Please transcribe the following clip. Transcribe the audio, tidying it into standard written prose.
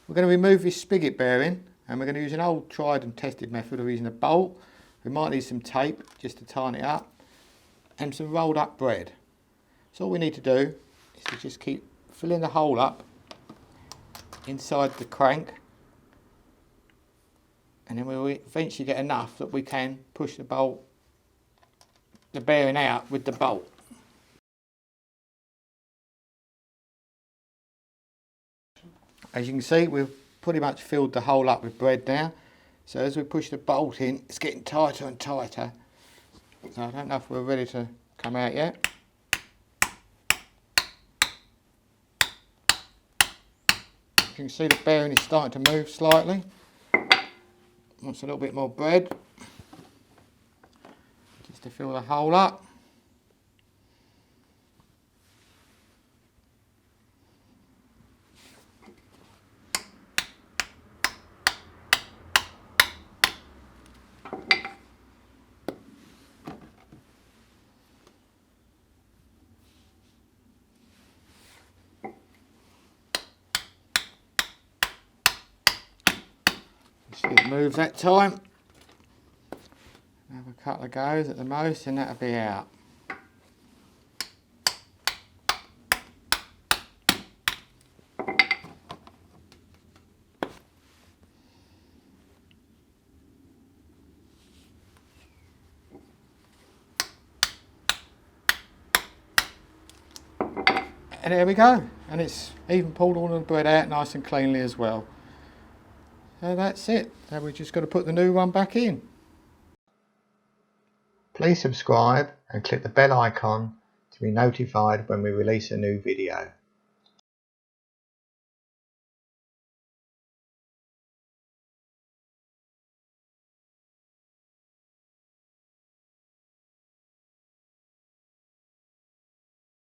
We're going to remove this spigot bearing, and we're going to use an old tried and tested method of using a bolt. We might need some tape just to tighten it up, and some rolled up bread. So all we need to do is to just keep filling the hole up inside the crank, and then we'll eventually get enough that we can push the bearing out with the bolt. As you can see, we've pretty much filled the hole up with bread now. So as we push the bolt in, it's getting tighter and tighter. So I don't know if we're ready to come out yet. You can see the bearing is starting to move slightly. Wants a little bit more bread, just to fill the hole up. See it moves that time. Have a couple of goes at the most and that'll be out. And there we go, and it's even pulled all of the bread out nice and cleanly as well. So that's it. So we've just got to put the new one back in. Please subscribe and click the bell icon to be notified when we release a new video.